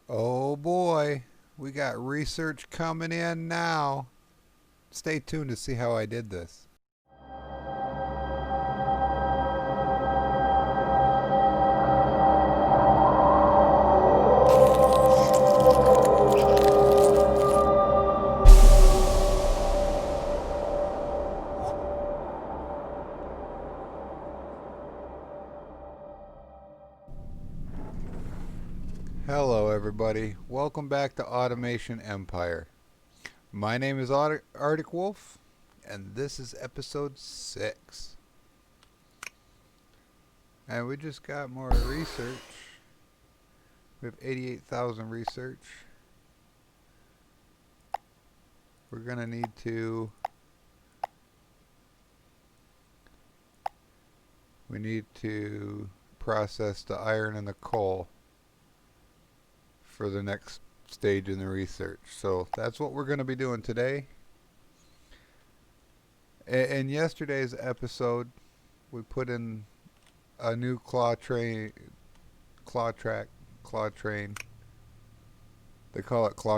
Oh boy, we got research coming in now. Stay tuned to see how I did this. Hello, everybody. Welcome back to Automation Empire. My name is Arctic Wolf, and this is episode 6. And we just got more research. We have 88,000 research. We're going to need to. We need to process the iron and the coal for the next stage in the research. So that's what we're going to be doing today. In yesterday's episode, we put in a new claw train. They call it claw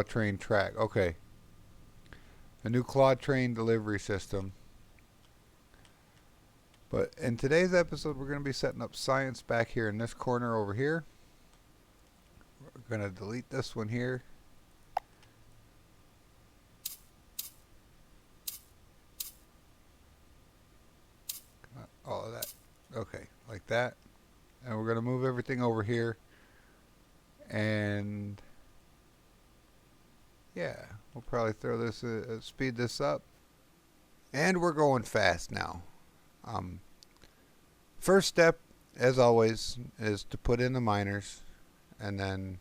train track. Okay. A new claw train delivery system. But in today's episode, we're going to be setting up science back here in this corner over here. We're going to delete this one here. All of that. Okay, like that. And we're going to move everything over here. And yeah, we'll probably throw this, speed this up. And we're going fast now. First step, as always, is to put in the miners. And then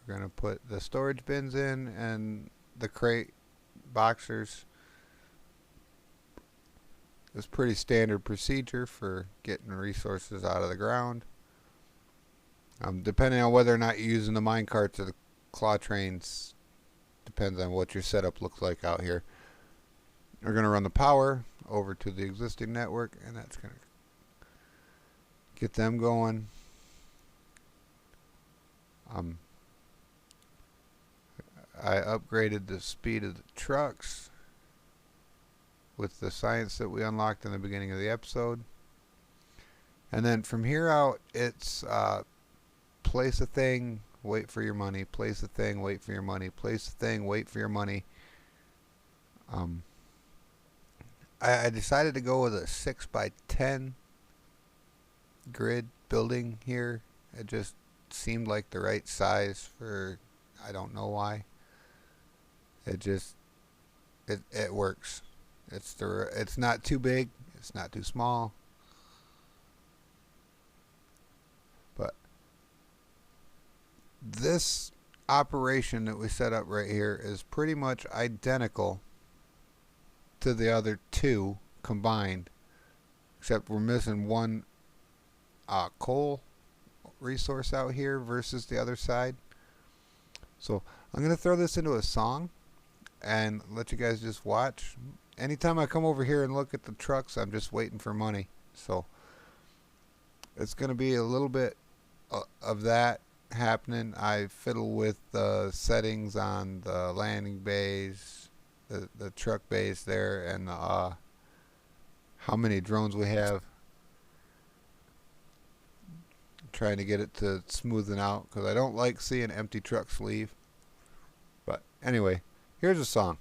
we're going to put the storage bins in and the crate boxers. It's pretty standard procedure for getting resources out of the ground. Depending on whether or not you're using the mine carts or the claw trains, depends on what your setup looks like out here. We're going to run the power over to the existing network, and that's going to get them going. I upgraded the speed of the trucks with the science that we unlocked in the beginning of the episode. And then from here out, it's place a thing, wait for your money, place a thing, wait for your money, place a thing, wait for your money. I decided to go with a 6x10 grid building here. It just seemed like the right size for, I don't know why. It works. It's not too big, it's not too small. But this operation that we set up right here is pretty much identical to the other two combined, except we're missing one coal resource out here versus the other side. So I'm going to throw this into a song and let you guys just watch. Anytime I come over here and look at the trucks, I'm just waiting for money. So it's going to be a little bit of that happening. I fiddle with the settings on the landing bays, the truck bays there, and how many drones we have. I'm trying to get it to smoothen out because I don't like seeing empty trucks leave. But anyway, here's a song.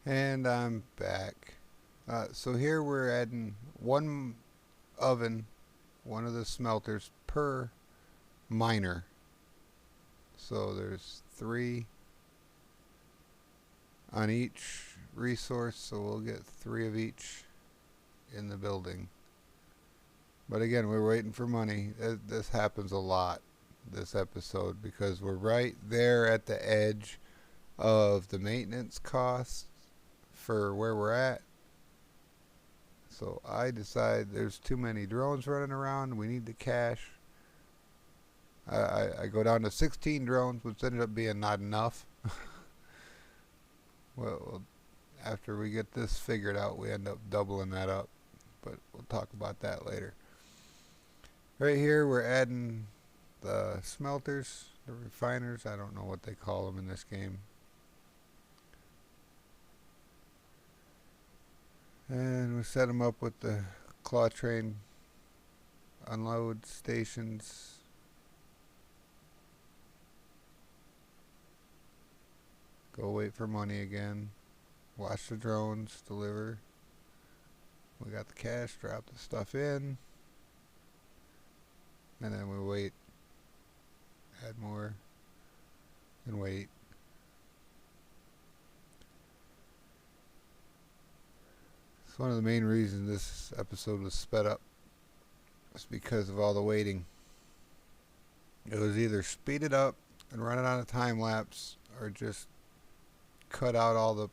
And I'm back. So here we're adding one oven, one of the smelters per miner. So there's 3 on each resource, so we'll get 3 of each in the building. But again, we're waiting for money. This happens a lot this episode because we're right there at the edge of the maintenance costs for where we're at. So I decide there's too many drones running around. We need the cash. I go down to 16 drones, which ended up being not enough. Well, after we get this figured out, we end up doubling that up. But we'll talk about that later. Right here, we're adding the smelters, the refiners. I don't know what they call them in this game. And we set them up with the claw train unload stations. Go wait for money again. Watch the drones deliver. We got the cash, drop the stuff in. And then we wait. Add more. And wait. It's one of the main reasons this episode was sped up. It's because of all the waiting. It was either speed it up and run it on a time lapse or just cut out all the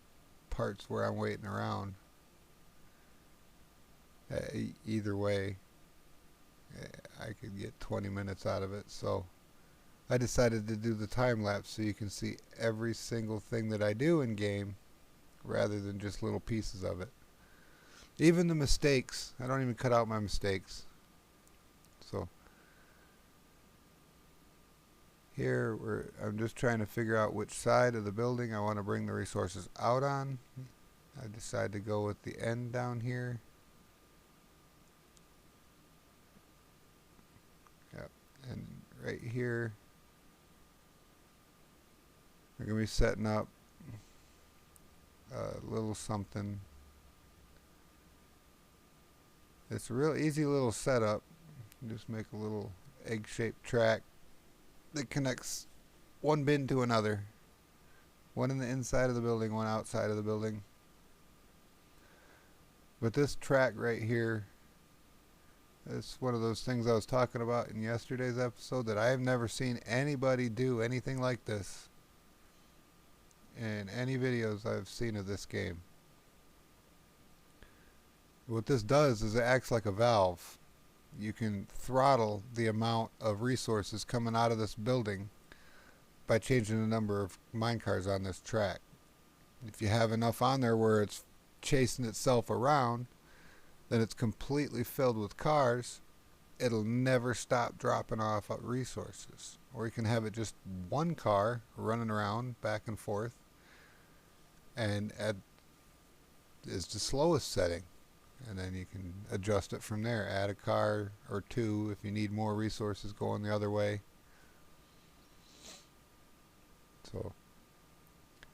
parts where I'm waiting around. Either way, I could get 20 minutes out of it. So I decided to do the time lapse so you can see every single thing that I do in game rather than just little pieces of it. Even the mistakes, I don't even cut out my mistakes. So here I'm just trying to figure out which side of the building I want to bring the resources out on. I decided to go with the end down here. Yep. And right here we're going to be setting up a little something. It's a real easy little setup. Just make a little egg-shaped track that connects one bin to another. One in the inside of the building, one outside of the building. But this track right here, it's one of those things I was talking about in yesterday's episode that I have never seen anybody do anything like this in any videos I've seen of this game. What this does is it acts like a valve. You can throttle the amount of resources coming out of this building by changing the number of minecars on this track. If you have enough on there where it's chasing itself around, then it's completely filled with cars. It'll never stop dropping off resources. Or you can have it just one car running around back and forth, and is the slowest setting. And then you can adjust it from there. Add a car or 2 if you need more resources going the other way. So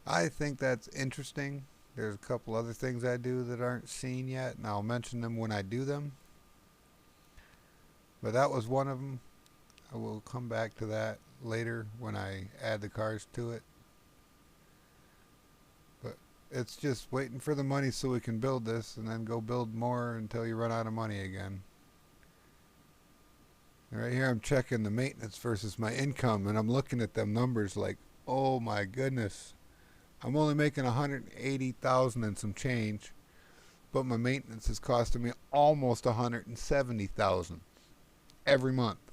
I think that's interesting. There's a couple other things I do that aren't seen yet, and I'll mention them when I do them. But that was one of them. I will come back to that later when I add the cars to it. It's just waiting for the money so we can build this and then go build more until you run out of money again. And right here I'm checking the maintenance versus my income, and I'm looking at them numbers like, oh my goodness. I'm only making $180,000 and some change, but my maintenance is costing me almost $170,000 every month,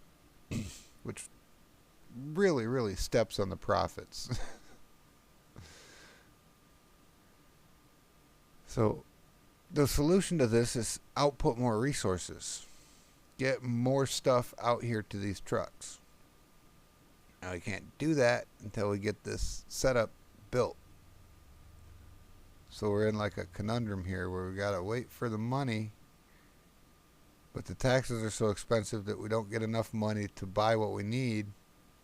which really, really steps on the profits. So the solution to this is output more resources. Get more stuff out here to these trucks. Now we can't do that until we get this setup built. So we're in like a conundrum here where we gotta wait for the money, but the taxes are so expensive that we don't get enough money to buy what we need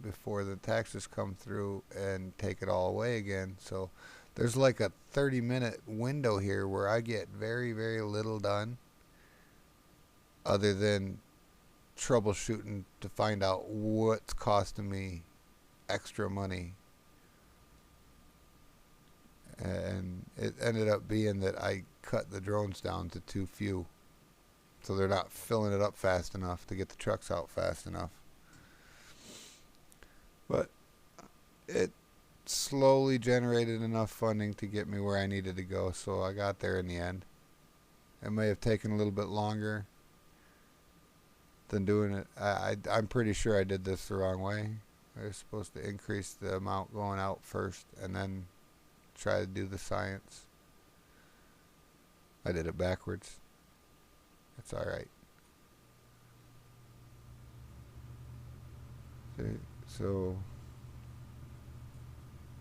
before the taxes come through and take it all away again. So there's like a 30-minute window here where I get very, very little done other than troubleshooting to find out what's costing me extra money. And it ended up being that I cut the drones down to too few. So they're not filling it up fast enough to get the trucks out fast enough. But it slowly generated enough funding to get me where I needed to go, so I got there in the end. It may have taken a little bit longer than doing it. I'm pretty sure I did this the wrong way. I was supposed to increase the amount going out first and then try to do the science. I did it backwards. It's alright. So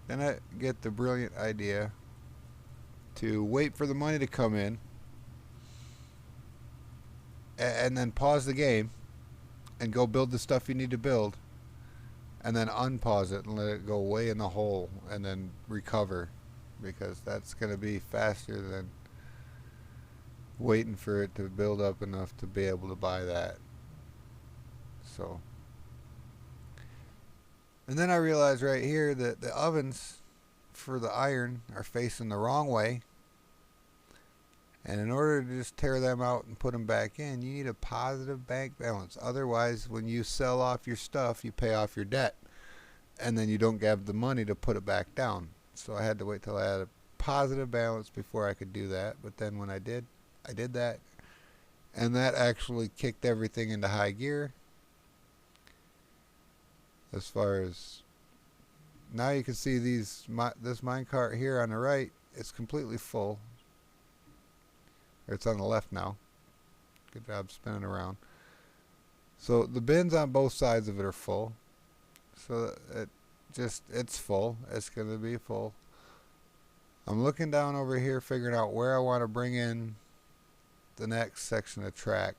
then I get the brilliant idea to wait for the money to come in and then pause the game and go build the stuff you need to build and then unpause it and let it go way in the hole and then recover, because that's going to be faster than waiting for it to build up enough to be able to buy that. So, and then I realized right here that the ovens for the iron are facing the wrong way, and in order to just tear them out and put them back in, you need a positive bank balance. Otherwise, when you sell off your stuff, you pay off your debt, and then you don't have the money to put it back down. So I had to wait till I had a positive balance before I could do that. But then when I did that, and that actually kicked everything into high gear. As far as now, you can see this minecart here on the right is completely full. Or it's on the left now. Good job spinning around. So the bins on both sides of it are full. So it's full. It's going to be full. I'm looking down over here, figuring out where I want to bring in the next section of track.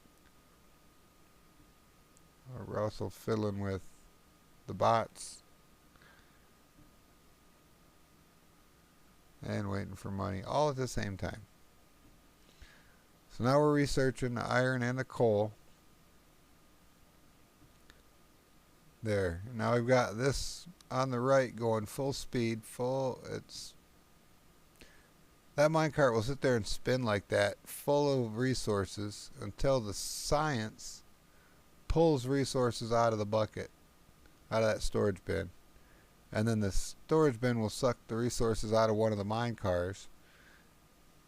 We're also fiddling with the bots and waiting for money all at the same time. So now we're researching the iron and the coal. There. Now we've got this on the right going full speed, that minecart will sit there and spin like that, full of resources, until the science pulls resources out of the bucket, out of that storage bin. And then the storage bin will suck the resources out of one of the mine cars,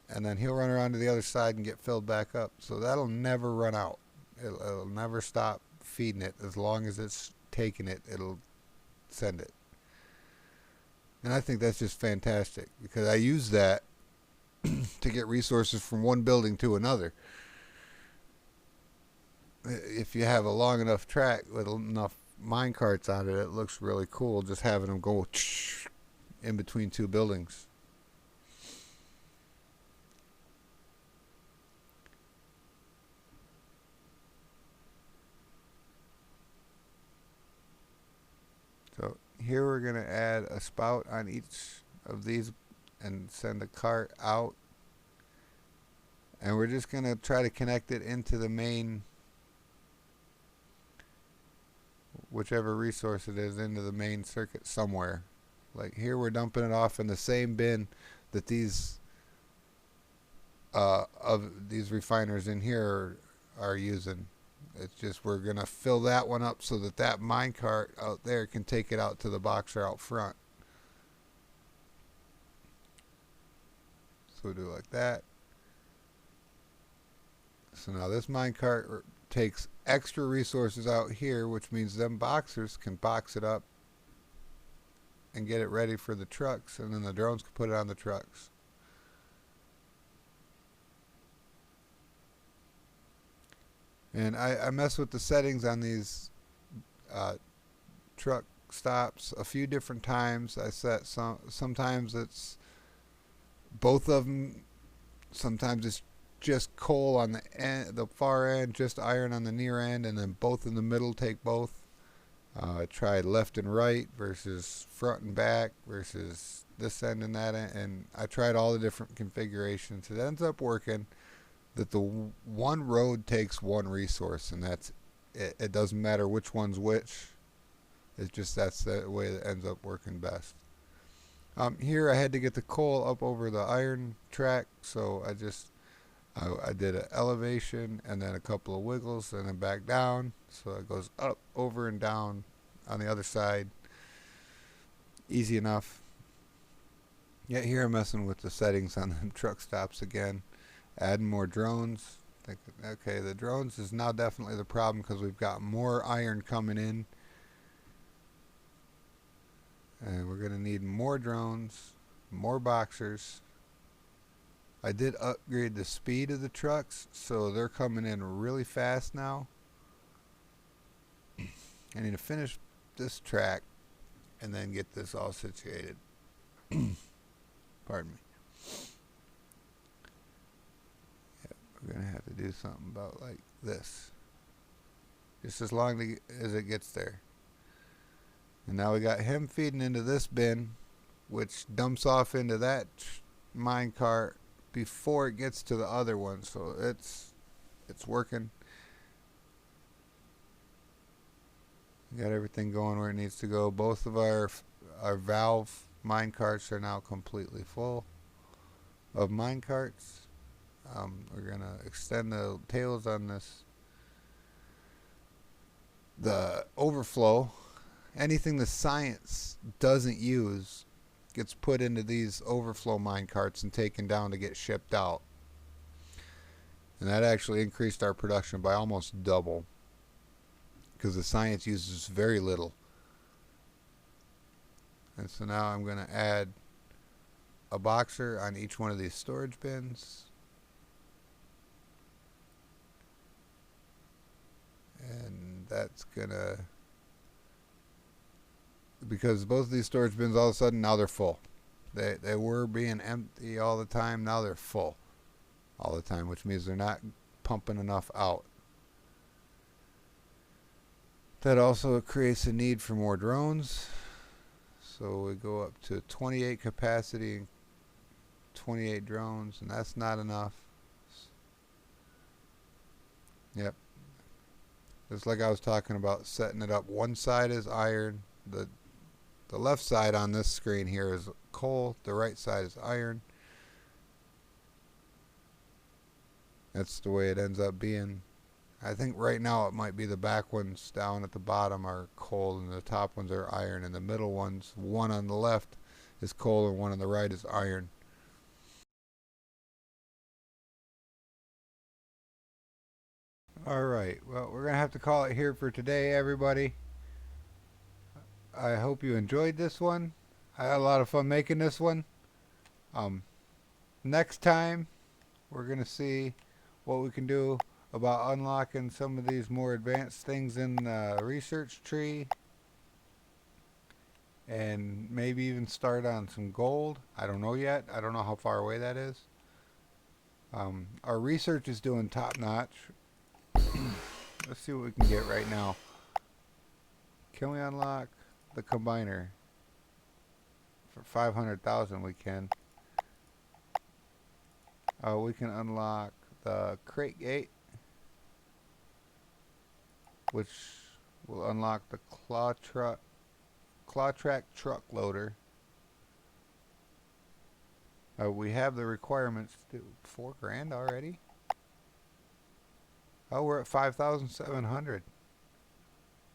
and then he'll run around to the other side and get filled back up. So that'll never run out. It'll never stop feeding it. As long as it's taking it, it'll send it. And I think that's just fantastic, because I use that to get resources from one building to another. If you have a long enough track with enough mine carts on it, it looks really cool just having them go in between two buildings. So here we're going to add a spout on each of these and send a cart out, and we're just going to try to connect it into the main, whichever resource it is, into the main circuit somewhere. Like here we're dumping it off in the same bin that these refiners in here are using. It's just we're going to fill that one up so that minecart out there can take it out to the boxer out front. So we'll do it like that. So now this minecart takes extra resources out here, which means them boxers can box it up and get it ready for the trucks, and then the drones can put it on the trucks. And I mess with the settings on these truck stops a few different times. I set sometimes it's both of them. Sometimes it's just coal on the far end, just iron on the near end, and then both in the middle take both. I tried left and right versus front and back versus this end and that end, and I tried all the different configurations. It ends up working that the one road takes one resource, and that's it. It doesn't matter which one's which. It's just that's the way that ends up working best. Here I had to get the coal up over the iron track, so I did an elevation and then a couple of wiggles and then back down, so it goes up, over, and down on the other side. Easy enough. Yet here I'm messing with the settings on the truck stops again. Adding more drones. Okay, the drones is now definitely the problem because we've got more iron coming in. And we're going to need more drones, more boxers. I did upgrade the speed of the trucks, so they're coming in really fast now. I need to finish this track and then get this all situated. Pardon me. Yeah, we're going to have to do something about like this. Just as long as it gets there. And now we got him feeding into this bin, which dumps off into that mine cart before it gets to the other one. So it's working. Got everything going where it needs to go. Both of our valve mine carts are now completely full of mine carts. We're gonna extend the tails on this. The overflow, anything the science doesn't use gets put into these overflow mine carts and taken down to get shipped out. And that actually increased our production by almost double, because the science uses very little. And so now I'm going to add a boxer on each one of these storage bins. And that's going to, because both of these storage bins all of a sudden now they're full. They were being empty all the time, now they're full all the time, which means they're not pumping enough out. That also creates a need for more drones. So we go up to 28 capacity and 28 drones, and that's not enough. Yep. Just like I was talking about, setting it up. One side is iron. The left side on this screen here is coal. The right side is iron. That's the way it ends up being. I think right now it might be the back ones down at the bottom are coal and the top ones are iron, and the middle ones, one on the left is coal and one on the right is iron. Alright, well, we're going to have to call it here for today, everybody. I hope you enjoyed this one. I had a lot of fun making this one. Next time, we're going to see what we can do about unlocking some of these more advanced things in the research tree, and maybe even start on some gold. I don't know yet. I don't know how far away that is. Our research is doing top notch. Let's see what we can get right now. Can we unlock the combiner? For 500,000 we can. We can unlock the crate gate, which will unlock the ClawTrack truck loader. We have the requirements to do $4 grand already. Oh, we're at 5,700.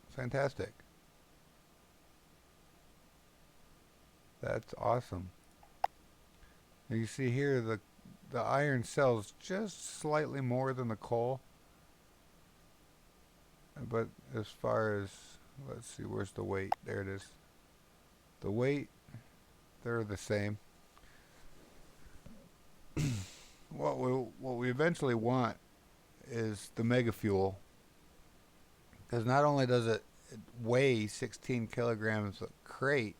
Fantastic. That's awesome. You see here the iron sells just slightly more than the coal. But as far as, let's see, where's the weight? There it is. The weight, they're the same. What we eventually want is the mega fuel, because not only does it weigh 16 kilograms a crate,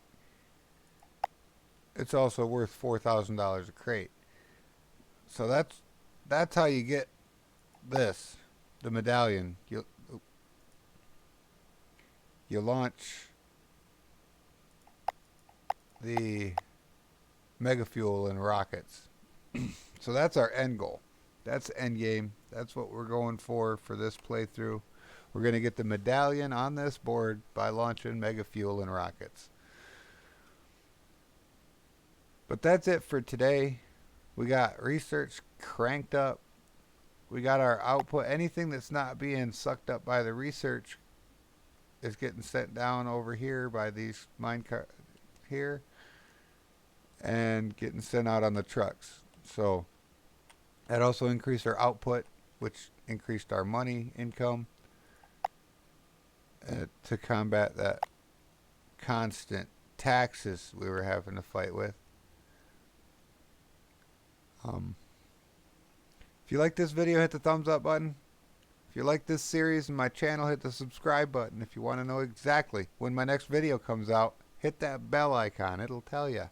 it's also worth $4,000 a crate. So that's how you get this, the medallion. You launch the mega fuel and rockets. So that's our end goal. That's end game. That's what we're going for this playthrough. We're going to get the medallion on this board by launching mega fuel and rockets. But that's it for today. We got research cranked up. We got our output. Anything that's not being sucked up by the research is getting sent down over here by these minecart here and getting sent out on the trucks. So that also increased our output, which increased our money income to combat that constant taxes we were having to fight with. If you like this video, hit the thumbs up button. If you like this series and my channel, hit the subscribe button. If you want to know exactly when my next video comes out, hit that bell icon. It'll tell you.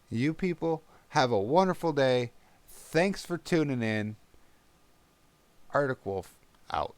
You people have a wonderful day. Thanks for tuning in. Arctic Wolf out.